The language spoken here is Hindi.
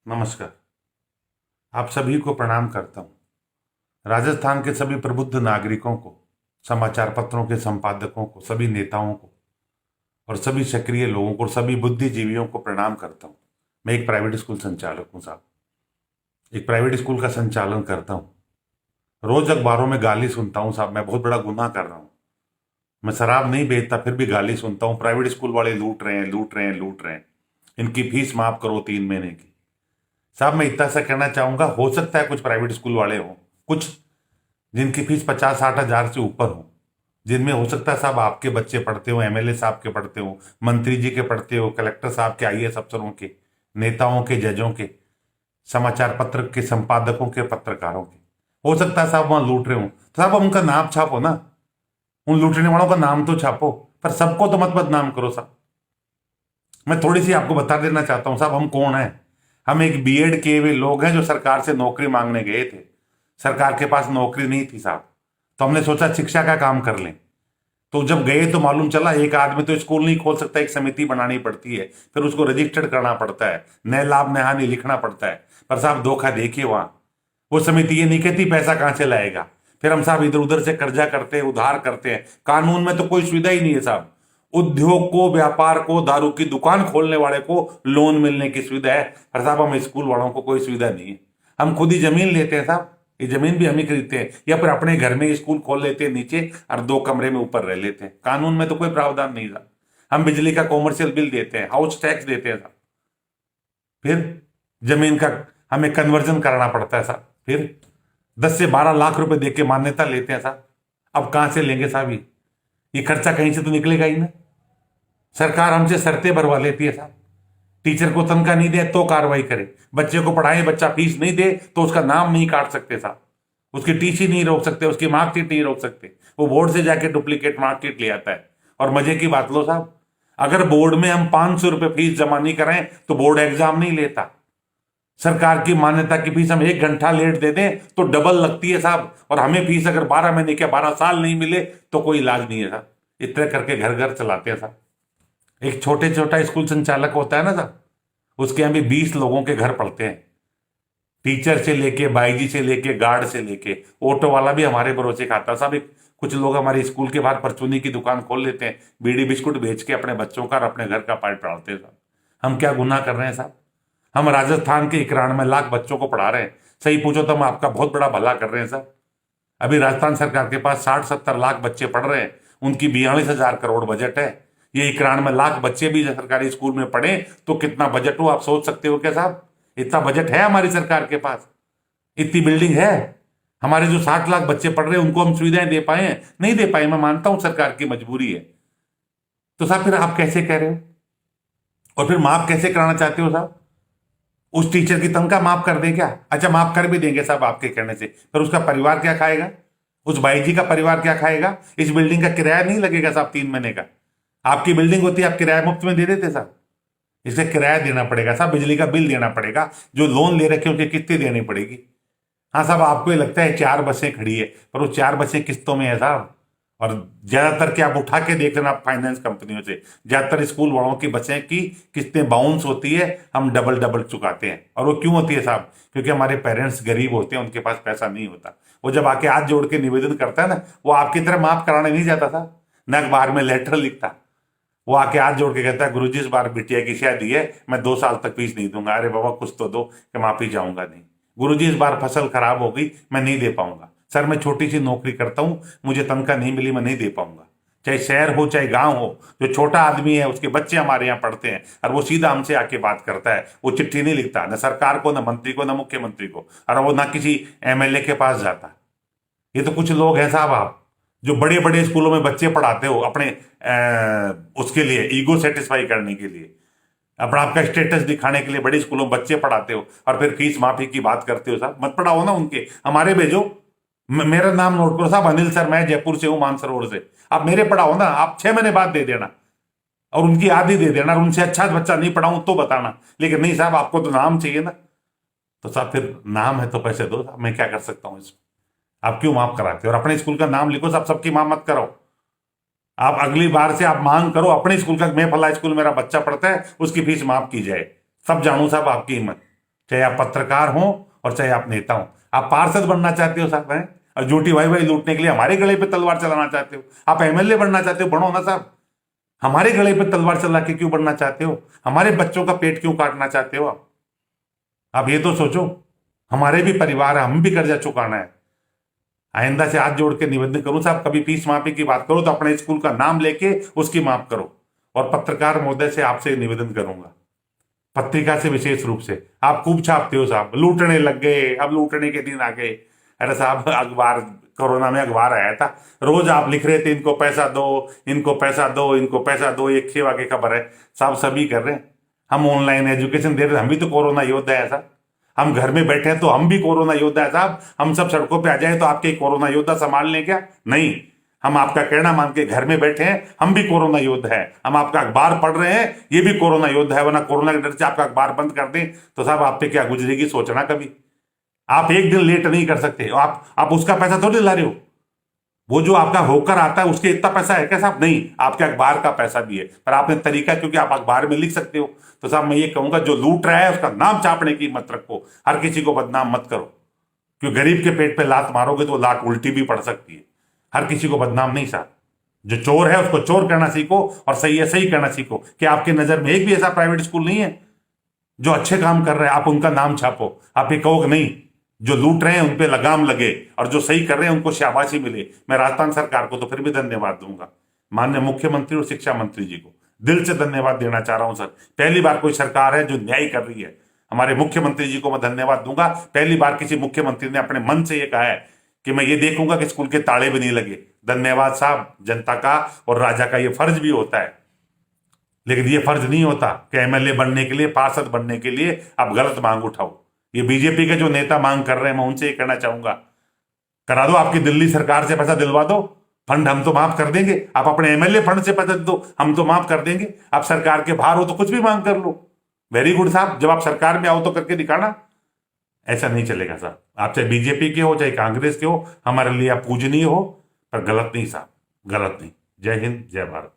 नमस्कार। आप सभी को प्रणाम करता हूं। राजस्थान के सभी प्रबुद्ध नागरिकों को, समाचार पत्रों के संपादकों को, सभी नेताओं को और सभी सक्रिय लोगों को, सभी बुद्धिजीवियों को प्रणाम करता हूं। मैं एक प्राइवेट स्कूल संचालक हूं साहब। एक प्राइवेट स्कूल का संचालन करता हूं। रोज अखबारों में गाली सुनता हूं साहब। मैं बहुत बड़ा गुनाह कर रहा हूं। मैं शराब नहीं बेचता, फिर भी गाली सुनता हूं। प्राइवेट स्कूल वाले लूट रहे हैं, लूट रहे हैं, लूट रहे हैं। इनकी फीस माफ करो 3 महीने की। साहब मैं इतना सा कहना चाहूंगा, हो सकता है कुछ प्राइवेट स्कूल वाले हों, कुछ जिनकी फीस 50-60 हजार से ऊपर हो, जिनमें हो सकता है साहब आपके बच्चे पढ़ते हो, एमएलए साहब के पढ़ते हो, मंत्री जी के पढ़ते हो, कलेक्टर साहब के, आईएएस अफसरों के, नेताओं के, जजों के, समाचार पत्र के संपादकों के, पत्रकारों के। हो सकता है साहब वहां लूट रहे हो, तो साहब उनका नाम छापो ना। उन लूटने वालों का नाम तो छापो, पर सबको तो मत बदनाम करो साहब। मैं थोड़ी सी आपको बता देना चाहता हूं साहब, हम कौन है। हम एक बीएड किए हुए लोग हैं जो सरकार से नौकरी मांगने गए थे। सरकार के पास नौकरी नहीं थी साहब, तो हमने सोचा शिक्षा का काम कर लें। तो जब गए तो मालूम चला एक आदमी तो स्कूल नहीं खोल सकता, एक समिति बनानी पड़ती है, फिर उसको रजिस्टर्ड करना पड़ता है, न लाभ न हानि लिखना पड़ता है। पर साहब धोखा देखिए वहां, वो समिति ये नहीं कहती पैसा कहां से लाएगा। फिर हम साहब इधर उधर से कर्जा करते हैं, उधार करते हैं। कानून में तो कोई सुविधा ही नहीं है साहब। उद्योग को, व्यापार को, दारू की दुकान खोलने वाले को लोन मिलने की सुविधा है, पर साहब हम स्कूल वालों को कोई सुविधा नहीं है। हम खुद ही जमीन लेते हैं साहब, ये जमीन भी हम ही खरीदते हैं, या फिर अपने घर में स्कूल खोल लेते हैं नीचे और 2 कमरे में ऊपर रह लेते हैं। कानून में तो कोई प्रावधान नहीं था। हम बिजली का कॉमर्शियल बिल देते हैं, हाउस टैक्स देते हैं साहब। फिर जमीन का हमें कन्वर्जन कराना पड़ता है साहब। फिर 10 से 12 लाख रुपए दे के मान्यता लेते हैं साहब। अब कहां से लेंगे साहब? ये खर्चा कहीं से तो निकलेगा ही ना। सरकार हमसे शर्तें भरवा लेती है साहब। टीचर को तनख्वाह नहीं दे तो कार्रवाई करे, बच्चे को पढ़ाए, बच्चा फीस नहीं दे तो उसका नाम नहीं काट सकते साहब, उसकी टीसी नहीं रोक सकते, उसकी मार्कशीट नहीं रोक सकते। वो बोर्ड से जाके डुप्लीकेट मार्कशीट ले आता है। और मजे की बात लो साहब, अगर बोर्ड में हम 500 रुपये फीस जमा नहीं करें तो बोर्ड एग्जाम नहीं लेता। सरकार की मान्यता की फीस हम 1 घंटा लेट दे दें तो डबल लगती है साहब। और हमें फीस अगर 12 महीने के 12 साल नहीं मिले तो कोई इलाज नहीं है साहब। इतने करके घर घर चलाते हैं साहब। एक छोटे छोटा स्कूल संचालक होता है ना साहब, उसके यहाँ भी 20 लोगों के घर पड़ते हैं। टीचर से लेके, बाईजी से लेके, गार्ड से लेके, ऑटो वाला भी हमारे भरोसे खाता साहब। एक कुछ लोग हमारे स्कूल के बाहर परचूनी की दुकान खोल लेते हैं, बीड़ी बिस्कुट बेच के अपने बच्चों का और अपने घर का पेट पालते हैं साहब। हम क्या गुनाह कर रहे हैं साहब? हम राजस्थान के 91 लाख बच्चों को पढ़ा रहे हैं। सही पूछो तो हम आपका बहुत बड़ा भला कर रहे हैं साहब। अभी राजस्थान सरकार के पास 60-70 लाख बच्चे पढ़ रहे हैं, उनकी 42,000 करोड़ बजट है। ये 91 लाख बच्चे भी सरकारी स्कूल में पढ़े तो कितना बजट हो आप सोच सकते हो क्या साहब? इतना बजट है हमारी सरकार के पास, इतनी बिल्डिंग है। हमारे जो 60 लाख बच्चे पढ़ रहे हैं उनको हम सुविधाएं दे पाए हैं? नहीं दे पाए। मैं मानता हूं सरकार की मजबूरी है। तो साहब फिर आप कैसे कह रहे हो? और फिर माफ कैसे कराना चाहते हो साहब? उस टीचर की तनख्वाह माफ कर दें क्या? अच्छा माफ कर भी देंगे साहब आपके कहने से, पर उसका परिवार क्या खाएगा? उस भाई जी का परिवार क्या खाएगा? इस बिल्डिंग का किराया नहीं लगेगा साहब 3 महीने का। आपकी बिल्डिंग होती है, आप किराया मुफ्त में दे देते साहब। इसे किराया देना पड़ेगा साहब, बिजली का बिल देना पड़ेगा, जो लोन ले रखे उनकी किस्तें देनी पड़ेगी। हाँ साहब आपको ये लगता है 4 बसें खड़ी है, पर वो 4 बसें किस्तों में है साहब। और ज्यादातर के आप उठा के देख लेना फाइनेंस कंपनियों से, ज्यादातर स्कूल वालों की बसें की किस्तें बाउंस होती है, हम डबल डबल चुकाते हैं। और वो क्यों होती है साहब? क्योंकि हमारे पेरेंट्स गरीब होते हैं, उनके पास पैसा नहीं होता। वो जब आके हाथ जोड़ के निवेदन करता है ना, वो आपकी तरह माफ कराने नहीं जाता था, न अखबार में लेटर लिखता। वो आके हाथ जोड़ के कहता है गुरुजी इस बार बिटिया की शादी है, मैं 2 साल तक फीस नहीं दूंगा। अरे बाबा कुछ तो दो कि माफी जाऊंगा नहीं। गुरुजी इस बार फसल खराब हो गई, मैं नहीं दे पाऊंगा। सर मैं छोटी सी नौकरी करता हूं, मुझे तनख्वाह नहीं मिली, मैं नहीं दे पाऊंगा। चाहे शहर हो चाहे गांव हो, जो छोटा आदमी है उसके बच्चे हमारे यहाँ पढ़ते हैं, और वो सीधा हमसे आके बात करता है। वो चिट्ठी नहीं लिखता, न सरकार को, न मंत्री को, न मुख्यमंत्री को, और वो ना किसी एमएलए के पास जाता। ये तो कुछ लोग हैं साहब आप, जो बड़े बड़े स्कूलों में बच्चे पढ़ाते हो अपने उसके लिए, ईगो सेटिस्फाई करने के लिए, अपना आपका स्टेटस दिखाने के लिए बड़े स्कूलों में बच्चे पढ़ाते हो, और फिर फीस माफी की बात करते हो। साहब मत पढ़ाओ ना उनके, हमारे भेजो। मेरा नाम नोट करो साहब, अनिल सर, मैं जयपुर से हूं, मानसरोवर से। आप मेरे पढ़ाओ ना, आप 6 महीने बाद दे देना और उनकी आधी दे देना, और उनसे अच्छा बच्चा नहीं पढ़ाऊं तो बताना। लेकिन नहीं साहब, आपको तो नाम चाहिए ना। तो साहब फिर नाम है तो पैसे दो साहब, मैं क्या कर सकता हूँ इसमें? आप क्यों माफ कराते हो? और अपने स्कूल का नाम लिखो साहब, सबकी माफ मत करो। आप अगली बार से आप मांग करो अपने स्कूल का, मैं फला स्कूल मेरा बच्चा पढ़ता है, उसकी फीस माफ की जाए। सब जानू साहब आपकी हिम्मत। चाहे आप पत्रकार हो और चाहे आप नेता हो। आप पार्षद बनना चाहते हो साहब हैं, और झूठी वाई वाई लूटने के लिए हमारे गले पे तलवार चलाना चाहते हो। आप एमएलए बनना चाहते हो, बनो ना साहब। हमारे गले पे तलवार चला के क्यों बनना चाहते हो? हमारे बच्चों का पेट क्यों काटना चाहते हो आप ये तो सोचो। हमारे भी परिवार है, हम भी कर्जा चुकाना है। आइंदा से हाथ जोड़ के निवेदन करूं साहब, कभी फीस माफी की बात करो तो अपने स्कूल का नाम लेके उसकी माफ करो। और पत्रकार महोदय से आपसे निवेदन करूंगा, पत्रिका से विशेष रूप से, आप खूब छापते हो साहब, लूटने लग गए, अब लूटने के दिन आ गए। अरे साहब, अखबार, कोरोना में अखबार आया था, रोज आप लिख रहे थे इनको पैसा दो, इनको पैसा दो, इनको पैसा दो, एक सेवा की खबर है साहब, सभी कर रहे हैं। हम ऑनलाइन एजुकेशन दे रहे हैं, हम भी तो कोरोना योद्धा है साहब। हम घर में बैठे हैं तो हम भी कोरोना योद्धा है साहब। हम सब सड़कों पे आ जाए तो आपके कोरोना योद्धा संभाल लें क्या? नहीं, हम आपका कहना मान के घर में बैठे हैं, हम भी कोरोना योद्धा है। हम आपका अखबार पढ़ रहे हैं, ये भी कोरोना योद्धा है। वरना कोरोना के डर से आपका अखबार बंद कर दें तो साहब आप पे क्या गुजरेगी सोचना कभी। आप एक दिन लेट नहीं कर सकते, आप उसका पैसा थोड़ी ला रहे हो। वो जो आपका होकर आता है उसके इतना पैसा है क्या साहब? नहीं, आपके अखबार का पैसा भी है, पर आपने तरीका, क्योंकि आप अखबार में लिख सकते हो। तो साहब मैं ये कहूंगा, जो लूट रहा है उसका नाम छापने की मत रखो, हर किसी को बदनाम मत करो, क्योंकि गरीब के पेट पे लात मारोगे तो वो लात उल्टी भी पड़ सकती है। हर किसी को बदनाम नहीं साहब। जो चोर है उसको चोर करना सीखो, और सही है सही करना सीखो। कि आपके नजर में एक भी ऐसा प्राइवेट स्कूल नहीं है जो अच्छे काम कर रहे हैं, आप उनका नाम छापो। आप ये कहो कि नहीं, जो लूट रहे हैं उन पे लगाम लगे और जो सही कर रहे हैं उनको शाबाशी मिले। मैं राजस्थान सरकार को तो फिर भी धन्यवाद दूंगा, माननीय मुख्यमंत्री और शिक्षा मंत्री जी को दिल से धन्यवाद देना चाह रहा हूं सर। पहली बार कोई सरकार है जो न्याय कर रही है। हमारे मुख्यमंत्री जी को मैं धन्यवाद दूंगा, पहली बार किसी मुख्यमंत्री ने अपने मन से ये कहा है कि मैं ये देखूंगा कि स्कूल के ताले भी नहीं लगे। धन्यवाद साहब। जनता का और राजा का ये फर्ज भी होता है, लेकिन ये फर्ज नहीं होता कि एमएलए बनने के लिए, पार्षद बनने के लिए आप गलत मांग उठाओ। ये बीजेपी के जो नेता मांग कर रहे हैं, मैं उनसे ये कहना चाहूंगा, करा दो, आपकी दिल्ली सरकार से पैसा दिलवा दो, फंड हम तो माफ कर देंगे। आप अपने एमएलए फंड से पैसा दो, हम तो माफ कर देंगे। आप सरकार के बाहर हो तो कुछ भी मांग कर लो, वेरी गुड साहब। जब आप सरकार में आओ तो करके दिखाना। ऐसा नहीं चलेगा साहब। आप चाहे बीजेपी के हो चाहे कांग्रेस के हो, हमारे लिए आप पूजनीय हो, पर गलत नहीं साहब, गलत नहीं। जय हिंद, जय भारत।